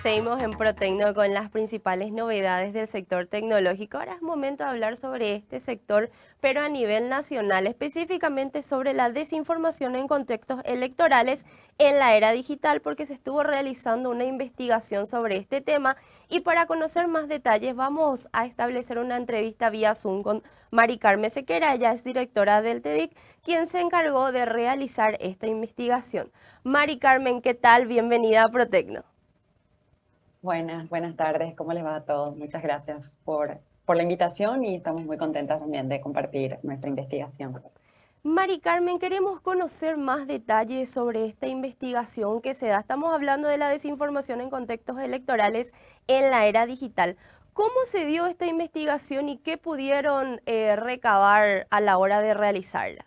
Seguimos en ProTecno con las principales novedades del sector tecnológico. Ahora es momento de hablar sobre este sector, pero a nivel nacional, específicamente sobre la desinformación en contextos electorales en la era digital, porque se estuvo realizando una investigación sobre este tema. Y para conocer más detalles, vamos a establecer una entrevista vía Zoom con Mari Carmen Sequera. Ella es directora del TEDIC, quien se encargó de realizar esta investigación. Mari Carmen, ¿qué tal? Bienvenida a ProTecno. Buenas tardes, ¿cómo les va a todos? Muchas gracias por la invitación y estamos muy contentas también de compartir nuestra investigación. Mari Carmen, queremos conocer más detalles sobre esta investigación que se da. Estamos hablando de la desinformación en contextos electorales en la era digital. ¿Cómo se dio esta investigación y qué pudieron recabar a la hora de realizarla?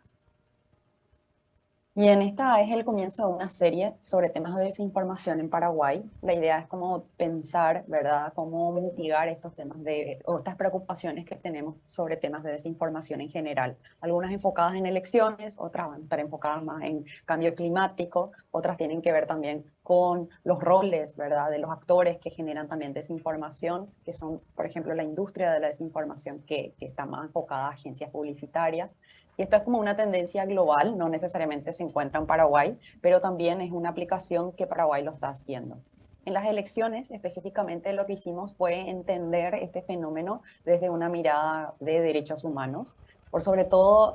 Y en esta es el comienzo de una serie sobre temas de desinformación en Paraguay. La idea es cómo pensar, ¿verdad?, cómo mitigar estos temas o estas preocupaciones que tenemos sobre temas de desinformación en general. Algunas enfocadas en elecciones, otras van a estar enfocadas más en cambio climático, otras tienen que ver también con los roles, ¿verdad?, de los actores que generan también desinformación, que son, por ejemplo, la industria de la desinformación que está más enfocada a agencias publicitarias. Y esto es como una tendencia global, no necesariamente se encuentra en Paraguay, pero también es una aplicación que Paraguay lo está haciendo. En las elecciones, específicamente, lo que hicimos fue entender este fenómeno desde una mirada de derechos humanos. Por sobre todo,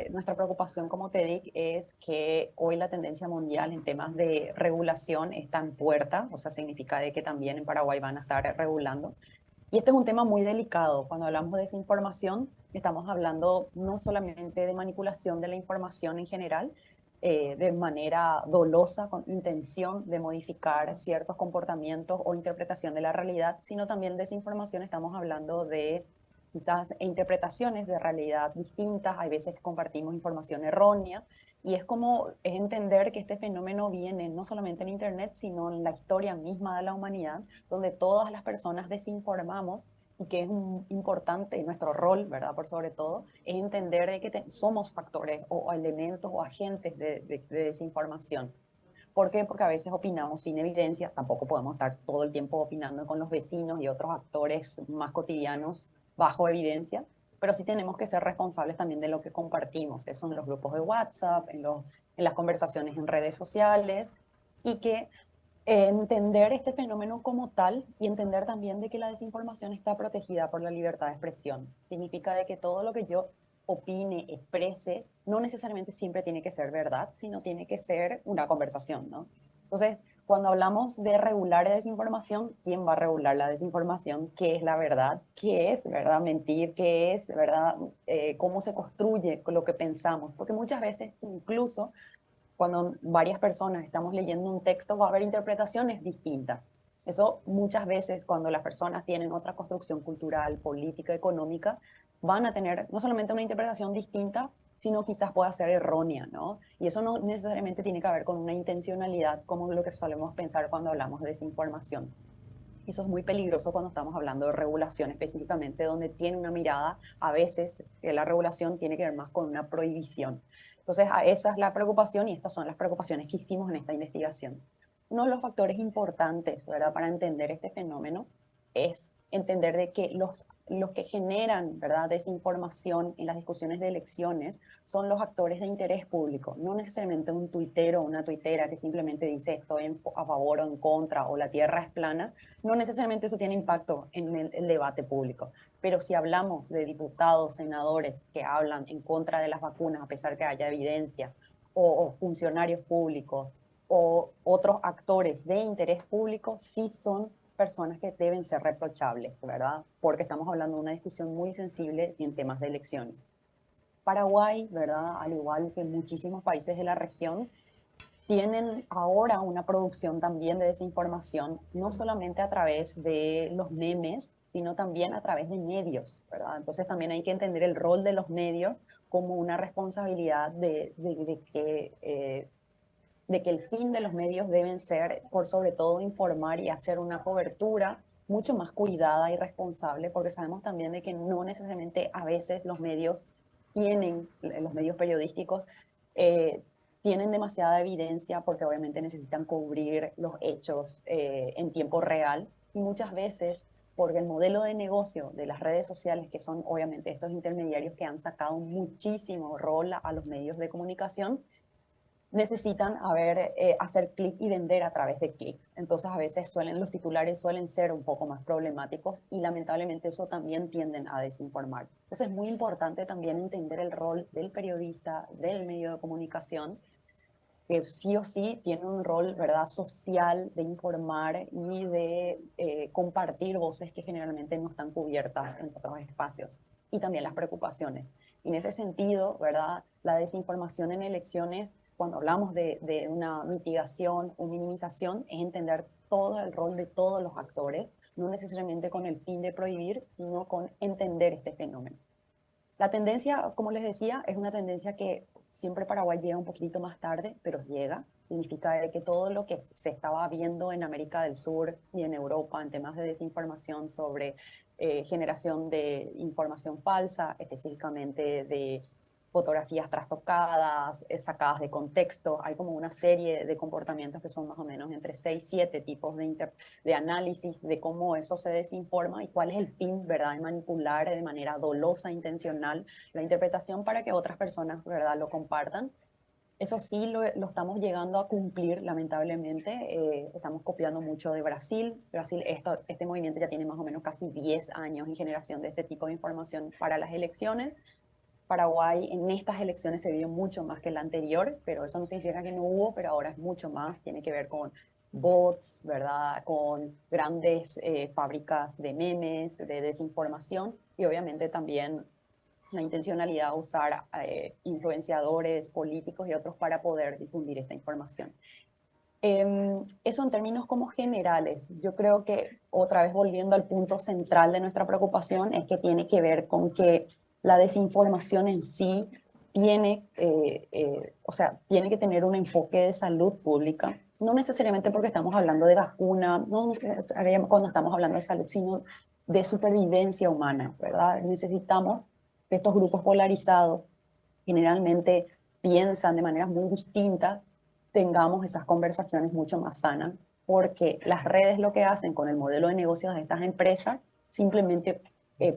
nuestra preocupación como TEDIC es que hoy la tendencia mundial en temas de regulación está en puerta, o sea, significa de que también en Paraguay van a estar regulando. Y este es un tema muy delicado. Cuando hablamos de desinformación, estamos hablando no solamente de manipulación de la información en general, de manera dolosa, con intención de modificar ciertos comportamientos o interpretación de la realidad, sino también desinformación, estamos hablando de quizás interpretaciones de realidad distintas, hay veces que compartimos información errónea, y es entender que este fenómeno viene no solamente en Internet, sino en la historia misma de la humanidad, donde todas las personas desinformamos y que es importante nuestro rol, ¿verdad? Por sobre todo, es entender de que somos factores o elementos o agentes de desinformación. ¿Por qué? Porque a veces opinamos sin evidencia, tampoco podemos estar todo el tiempo opinando con los vecinos y otros actores más cotidianos bajo evidencia, pero sí tenemos que ser responsables también de lo que compartimos, eso en los grupos de WhatsApp, en las conversaciones en redes sociales, y que entender este fenómeno como tal y entender también de que la desinformación está protegida por la libertad de expresión. Significa de que todo lo que yo opine, exprese, no necesariamente siempre tiene que ser verdad, sino tiene que ser una conversación, ¿no? Entonces, cuando hablamos de regular desinformación, ¿quién va a regular la desinformación? ¿Qué es la verdad? ¿Qué es, verdad, mentir? ¿Qué es, verdad, cómo se construye lo que pensamos? Porque muchas veces, incluso cuando varias personas estamos leyendo un texto, va a haber interpretaciones distintas. Eso muchas veces cuando las personas tienen otra construcción cultural, política, económica, van a tener no solamente una interpretación distinta, sino quizás pueda ser errónea, ¿no? Y eso no necesariamente tiene que ver con una intencionalidad como lo que solemos pensar cuando hablamos de desinformación. Eso es muy peligroso cuando estamos hablando de regulación específicamente, donde tiene una mirada, a veces la regulación tiene que ver más con una prohibición. Entonces, esa es la preocupación y estas son las preocupaciones que hicimos en esta investigación. Uno de los factores importantes, ¿verdad?, para entender este fenómeno es entender de que los que generan, ¿verdad?, desinformación en las discusiones de elecciones son los actores de interés público, no necesariamente un tuitero o una tuitera que simplemente dice estoy a favor o en contra o la tierra es plana, no necesariamente eso tiene impacto en el debate público. Pero si hablamos de diputados, senadores que hablan en contra de las vacunas a pesar que haya evidencia, o funcionarios públicos, o otros actores de interés público, sí son personas que deben ser reprochables, ¿verdad? Porque estamos hablando de una discusión muy sensible en temas de elecciones. Paraguay, ¿verdad?, al igual que muchísimos países de la región, tienen ahora una producción también de desinformación, no solamente a través de los memes, sino también a través de medios, ¿verdad? Entonces también hay que entender el rol de los medios como una responsabilidad de que el fin de los medios deben ser, por sobre todo, informar y hacer una cobertura mucho más cuidada y responsable, porque sabemos también de que no necesariamente a veces los medios tienen, los medios periodísticos, tienen demasiada evidencia porque obviamente necesitan cubrir los hechos en tiempo real y muchas veces porque el modelo de negocio de las redes sociales, que son obviamente estos intermediarios que han sacado muchísimo rol a los medios de comunicación, necesitan hacer clic y vender a través de clics. Entonces a veces los titulares suelen ser un poco más problemáticos y lamentablemente eso también tienden a desinformar. Entonces es muy importante también entender el rol del periodista, del medio de comunicación, que sí o sí tiene un rol, ¿verdad?, social de informar y de compartir voces que generalmente no están cubiertas en otros espacios. Y también las preocupaciones. Y en ese sentido, ¿verdad?, la desinformación en elecciones, cuando hablamos de una mitigación o minimización, es entender todo el rol de todos los actores, no necesariamente con el fin de prohibir, sino con entender este fenómeno. La tendencia, como les decía, es una tendencia que siempre Paraguay llega un poquito más tarde, pero llega. Significa que todo lo que se estaba viendo en América del Sur y en Europa en temas de desinformación sobre generación de información falsa, específicamente de fotografías trastocadas, sacadas de contexto. Hay como una serie de comportamientos que son más o menos entre 6, 7 tipos de análisis de cómo eso se desinforma y cuál es el fin, ¿verdad?, de manipular de manera dolosa, intencional, la interpretación para que otras personas, ¿verdad?, lo compartan. Eso sí lo estamos llegando a cumplir, lamentablemente. Estamos copiando mucho de Brasil. Brasil, este movimiento ya tiene más o menos casi 10 años en generación de este tipo de información para las elecciones. Paraguay en estas elecciones se vio mucho más que la anterior, pero eso no significa que no hubo, pero ahora es mucho más. Tiene que ver con bots, ¿verdad? Con grandes fábricas de memes, de desinformación y obviamente también la intencionalidad de usar influenciadores políticos y otros para poder difundir esta información. Eso en términos como generales. Yo creo que otra vez volviendo al punto central de nuestra preocupación es que tiene que ver con que la desinformación en sí tiene, o sea, tiene que tener un enfoque de salud pública, no necesariamente porque estamos hablando de vacuna, no necesariamente cuando estamos hablando de salud, sino de supervivencia humana, ¿verdad? Necesitamos que estos grupos polarizados generalmente piensan de maneras muy distintas, tengamos esas conversaciones mucho más sanas, porque las redes lo que hacen con el modelo de negocios de estas empresas, simplemente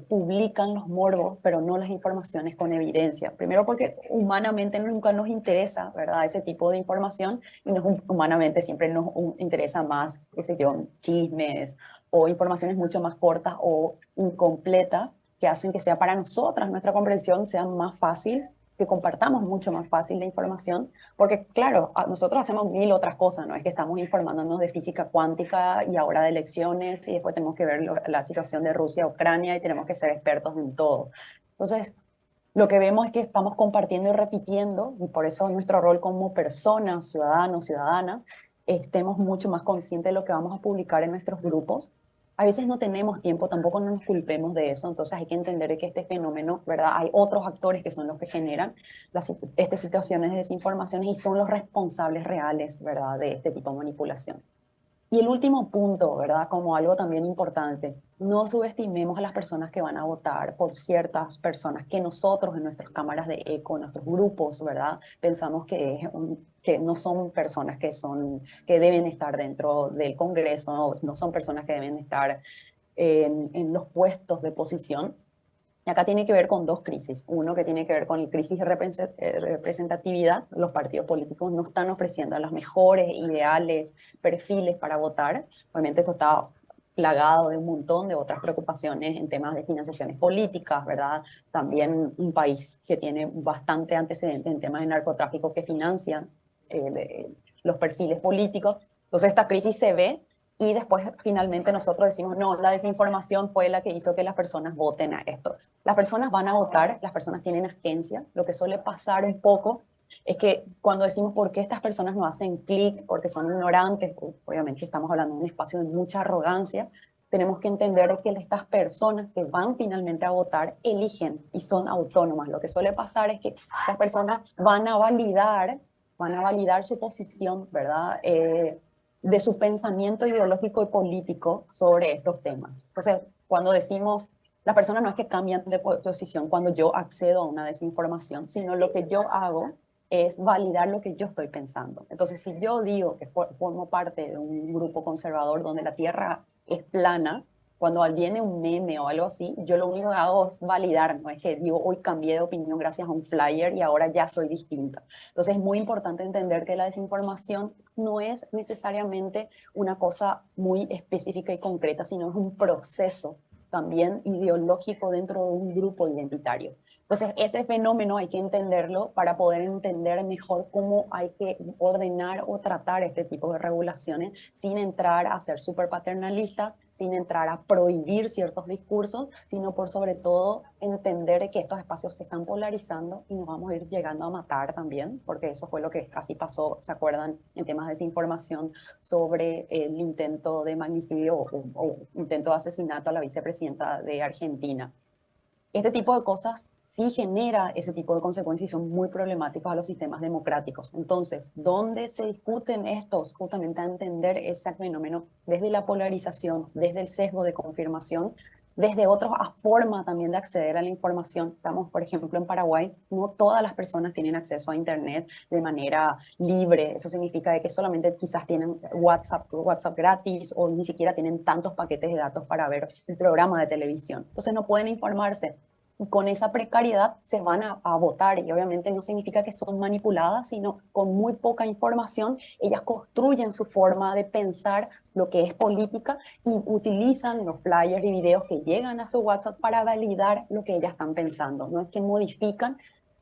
publican los morbos, pero no las informaciones con evidencia. Primero porque humanamente nunca nos interesa, ¿verdad?, ese tipo de información y humanamente siempre nos interesa más, qué sé yo, chismes o informaciones mucho más cortas o incompletas que hacen que sea para nosotras, nuestra comprensión sea más fácil, que compartamos mucho más fácil la información, porque claro, nosotros hacemos mil otras cosas, no es que estamos informándonos de física cuántica y ahora de elecciones y después tenemos que ver la situación de Rusia, Ucrania y tenemos que ser expertos en todo. Entonces, lo que vemos es que estamos compartiendo y repitiendo y por eso nuestro rol como personas, ciudadanos, ciudadanas, estemos mucho más conscientes de lo que vamos a publicar en nuestros grupos. A veces no tenemos tiempo, tampoco no nos culpemos de eso, entonces hay que entender que este fenómeno, ¿verdad? Hay otros actores que son los que generan estas situaciones de desinformación y son los responsables reales, ¿verdad?, de este tipo de manipulación. Y el último punto, ¿verdad? Como algo también importante, no subestimemos a las personas que van a votar por ciertas personas que nosotros en nuestras cámaras de eco, en nuestros grupos, ¿verdad? Pensamos que no son personas que deben estar dentro del Congreso, no son personas que deben estar en los puestos de posición. Y acá tiene que ver con dos crisis. Uno que tiene que ver con la crisis de representatividad. Los partidos políticos no están ofreciendo los mejores ideales, perfiles para votar. Obviamente esto está plagado de un montón de otras preocupaciones en temas de financiaciones políticas, ¿verdad? También un país que tiene bastante antecedentes en temas de narcotráfico que financian los perfiles políticos. Entonces esta crisis se ve y después finalmente nosotros decimos, no, la desinformación fue la que hizo que las personas voten a esto. Las personas van a votar, las personas tienen agencia. Lo que suele pasar un poco es que cuando decimos por qué estas personas no hacen clic, porque son ignorantes, obviamente estamos hablando de un espacio de mucha arrogancia, tenemos que entender que estas personas que van finalmente a votar eligen y son autónomas. Lo que suele pasar es que las personas van a validar su posición, ¿verdad? De su pensamiento ideológico y político sobre estos temas. Entonces, cuando decimos, las personas no es que cambian de posición cuando yo accedo a una desinformación, sino lo que yo hago es validar lo que yo estoy pensando. Entonces, si yo digo que formo parte de un grupo conservador donde la Tierra es plana, cuando viene un meme o algo así, yo lo único que hago es validar, no es que digo, hoy cambié de opinión gracias a un flyer y ahora ya soy distinta. Entonces, es muy importante entender que la desinformación no es necesariamente una cosa muy específica y concreta, sino es un proceso también ideológico dentro de un grupo identitario. Entonces, ese fenómeno hay que entenderlo para poder entender mejor cómo hay que ordenar o tratar este tipo de regulaciones sin entrar a ser súper paternalista, sin entrar a prohibir ciertos discursos, sino por sobre todo entender que estos espacios se están polarizando y nos vamos a ir llegando a matar también, porque eso fue lo que casi pasó, ¿se acuerdan? En temas de desinformación sobre el intento de magnicidio o intento de asesinato a la vicepresidenta de Argentina. Este tipo de cosas sí genera ese tipo de consecuencias y son muy problemáticos a los sistemas democráticos. Entonces, ¿dónde se discuten estos? Justamente a entender ese fenómeno desde la polarización, desde el sesgo de confirmación, desde otros a forma también de acceder a la información. Estamos, por ejemplo, en Paraguay, no todas las personas tienen acceso a Internet de manera libre. Eso significa de que solamente quizás tienen WhatsApp gratis o ni siquiera tienen tantos paquetes de datos para ver el programa de televisión. Entonces no pueden informarse y con esa precariedad se van a votar y obviamente no significa que son manipuladas, sino con muy poca información ellas construyen su forma de pensar lo que es política y utilizan los flyers y videos que llegan a su WhatsApp para validar lo que ellas están pensando. No es que modifican.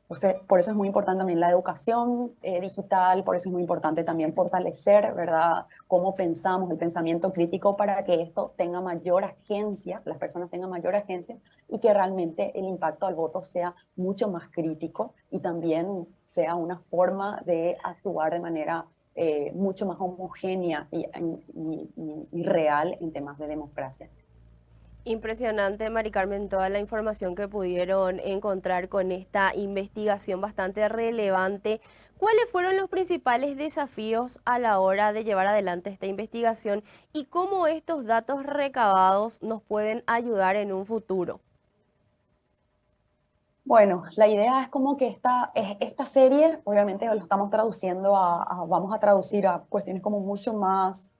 O sea, por eso es muy importante también la educación digital, por eso es muy importante también fortalecer, ¿verdad?, cómo pensamos, el pensamiento crítico para que esto tenga mayor agencia, las personas tengan mayor agencia y que realmente el impacto al voto sea mucho más crítico y también sea una forma de actuar de manera mucho más homogénea y real en temas de democracia. Impresionante, Mari Carmen, toda la información que pudieron encontrar con esta investigación bastante relevante. ¿Cuáles fueron los principales desafíos a la hora de llevar adelante esta investigación y cómo estos datos recabados nos pueden ayudar en un futuro? Bueno, la idea es como que esta serie, obviamente lo estamos traduciendo vamos a traducir a cuestiones como mucho más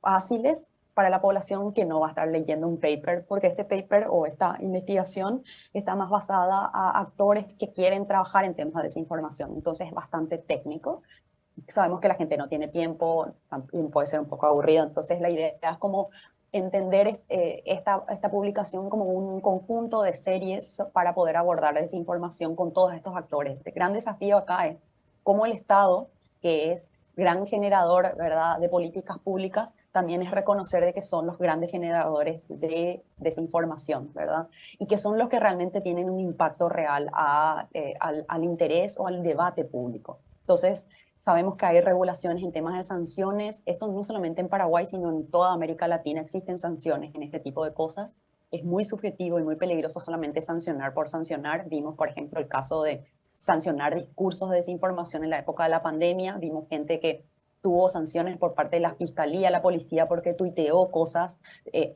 fáciles para la población que no va a estar leyendo un paper, porque este paper o esta investigación está más basada a actores que quieren trabajar en temas de desinformación, entonces es bastante técnico. Sabemos que la gente no tiene tiempo, también puede ser un poco aburrido, entonces la idea es como entender esta publicación como un conjunto de series para poder abordar desinformación con todos estos actores. El gran desafío acá es cómo el Estado, que es gran generador, ¿verdad?, de políticas públicas, también es reconocer de que son los grandes generadores de desinformación, ¿verdad? Y que son los que realmente tienen un impacto real al interés o al debate público. Entonces, sabemos que hay regulaciones en temas de sanciones. Esto no solamente en Paraguay, sino en toda América Latina existen sanciones en este tipo de cosas. Es muy subjetivo y muy peligroso solamente sancionar por sancionar. Vimos, por ejemplo, el caso de sancionar discursos de desinformación en la época de la pandemia. Vimos gente que tuvo sanciones por parte de la fiscalía, la policía, porque tuiteó cosas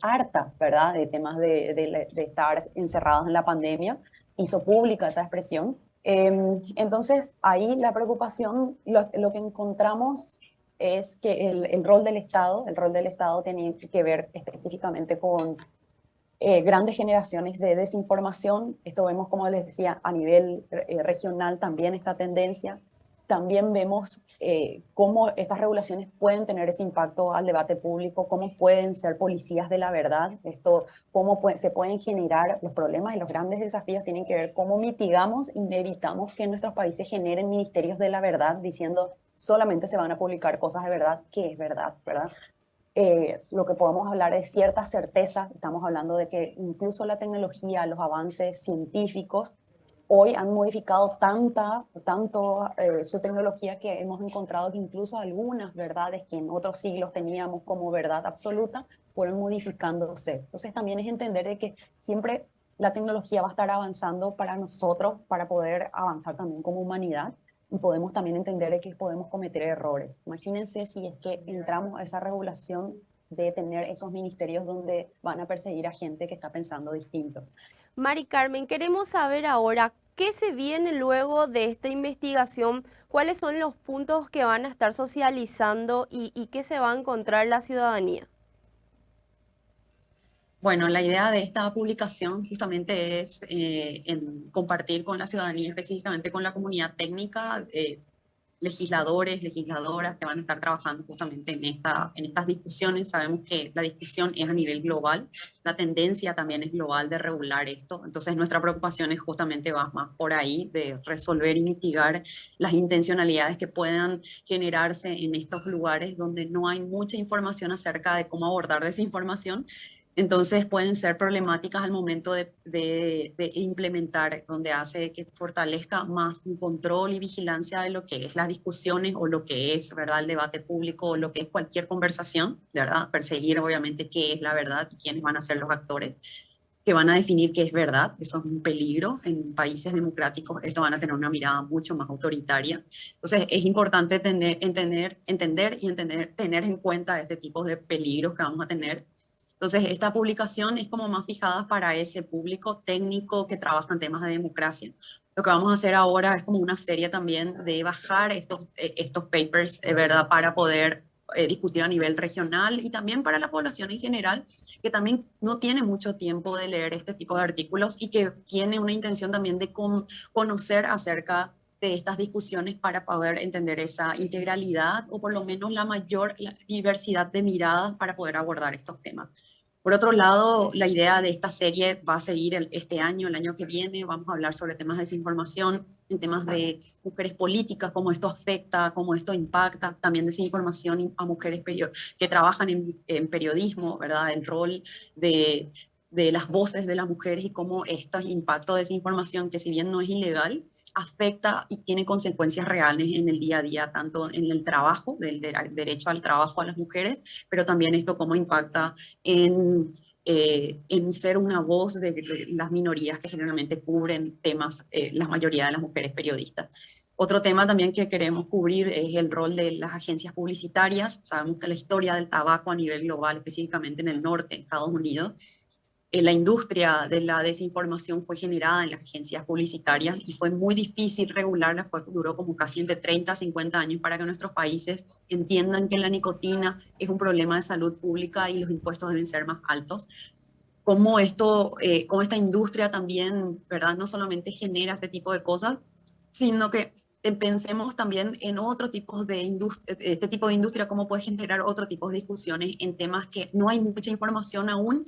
hartas, ¿verdad?, de temas de estar encerrados en la pandemia. Hizo pública esa expresión. Entonces, ahí la preocupación, lo que encontramos es que el rol del Estado tenía que ver específicamente con grandes generaciones de desinformación. Esto vemos, como les decía, a nivel regional también esta tendencia. También vemos cómo estas regulaciones pueden tener ese impacto al debate público, cómo pueden ser policías de la verdad, esto, se pueden generar los problemas y los grandes desafíos tienen que ver cómo mitigamos y evitamos que en nuestros países generen ministerios de la verdad diciendo solamente se van a publicar cosas de verdad, que es verdad, ¿verdad? Lo que podemos hablar es cierta certeza, estamos hablando de que incluso la tecnología, los avances científicos, hoy han modificado tanto su tecnología que hemos encontrado que incluso algunas verdades que en otros siglos teníamos como verdad absoluta fueron modificándose. Entonces también es entender de que siempre la tecnología va a estar avanzando para nosotros, para poder avanzar también como humanidad y podemos también entender que podemos cometer errores. Imagínense si es que entramos a esa regulación de tener esos ministerios donde van a perseguir a gente que está pensando distinto. Mari Carmen, queremos saber ahora ¿Qué se viene luego de esta investigación? ¿Cuáles son los puntos que van a estar socializando y qué se va a encontrar la ciudadanía? Bueno, la idea de esta publicación justamente es compartir con la ciudadanía, específicamente con la comunidad técnica, legisladores, legisladoras que van a estar trabajando justamente en estas discusiones. Sabemos que la discusión es a nivel global, la tendencia también es global de regular esto, entonces nuestra preocupación es justamente va más por ahí, de resolver y mitigar las intencionalidades que puedan generarse en estos lugares donde no hay mucha información acerca de cómo abordar desinformación. Entonces pueden ser problemáticas al momento de implementar, donde hace que fortalezca más un control y vigilancia de lo que es las discusiones o lo que es, ¿verdad?, el debate público o lo que es cualquier conversación, ¿verdad? Perseguir obviamente qué es la verdad y quiénes van a ser los actores que van a definir qué es verdad. Eso es un peligro en países democráticos. Esto van a tener una mirada mucho más autoritaria. Entonces es importante tener en cuenta este tipo de peligros que vamos a tener. Entonces, esta publicación es como más fijada para ese público técnico que trabaja en temas de democracia. Lo que vamos a hacer ahora es como una serie también de bajar estos papers, ¿verdad? Para poder discutir a nivel regional y también para la población en general, que también no tiene mucho tiempo de leer este tipo de artículos y que tiene una intención también de conocer acerca de estas discusiones para poder entender esa integralidad o por lo menos la diversidad de miradas para poder abordar estos temas. Por otro lado, la idea de esta serie va a seguir este año, el año que viene. Vamos a hablar sobre temas de desinformación, en temas de mujeres políticas, cómo esto afecta, cómo esto impacta, también desinformación a mujeres que trabajan en periodismo, ¿verdad? El rol de las voces de las mujeres y cómo este impacto de desinformación, que si bien no es ilegal, afecta y tiene consecuencias reales en el día a día, tanto en el trabajo, del derecho al trabajo a las mujeres, pero también esto cómo impacta en ser una voz de las minorías que generalmente cubren temas, la mayoría de las mujeres periodistas. Otro tema también que queremos cubrir es el rol de las agencias publicitarias. Sabemos que la historia del tabaco a nivel global, específicamente en el norte de Estados Unidos, la industria de la desinformación fue generada en las agencias publicitarias y fue muy difícil regularla, duró como casi entre 30 a 50 años para que nuestros países entiendan que la nicotina es un problema de salud pública y los impuestos deben ser más altos. Cómo esta industria también, ¿verdad?, no solamente genera este tipo de cosas, sino que pensemos también en otro tipo de industria, este tipo de industria, cómo puede generar otro tipo de discusiones en temas que no hay mucha información aún,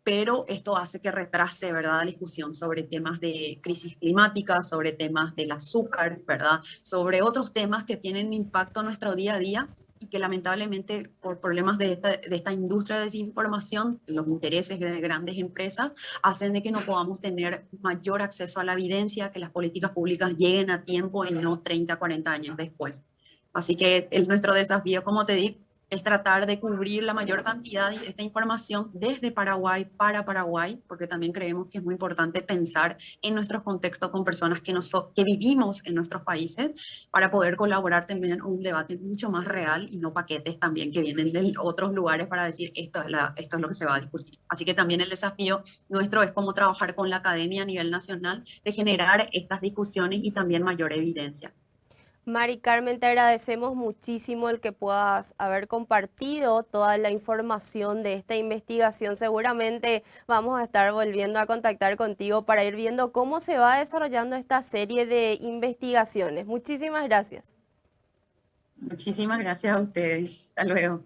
pero esto hace que retrase, ¿verdad?, la discusión sobre temas de crisis climática, sobre temas del azúcar, ¿verdad?, sobre otros temas que tienen impacto en nuestro día a día y que lamentablemente por problemas de esta industria de desinformación, los intereses de grandes empresas, hacen de que no podamos tener mayor acceso a la evidencia, que las políticas públicas lleguen a tiempo y no 30, 40 años después. Así que nuestro desafío, como te digo, es tratar de cubrir la mayor cantidad de esta información desde Paraguay para Paraguay, porque también creemos que es muy importante pensar en nuestros contextos con personas que vivimos en nuestros países para poder colaborar también en un debate mucho más real y no paquetes también que vienen de otros lugares para decir esto es lo que se va a discutir. Así que también el desafío nuestro es cómo trabajar con la academia a nivel nacional de generar estas discusiones y también mayor evidencia. Mari Carmen, te agradecemos muchísimo el que puedas haber compartido toda la información de esta investigación. Seguramente vamos a estar volviendo a contactar contigo para ir viendo cómo se va desarrollando esta serie de investigaciones. Muchísimas gracias. Muchísimas gracias a ustedes. Hasta luego.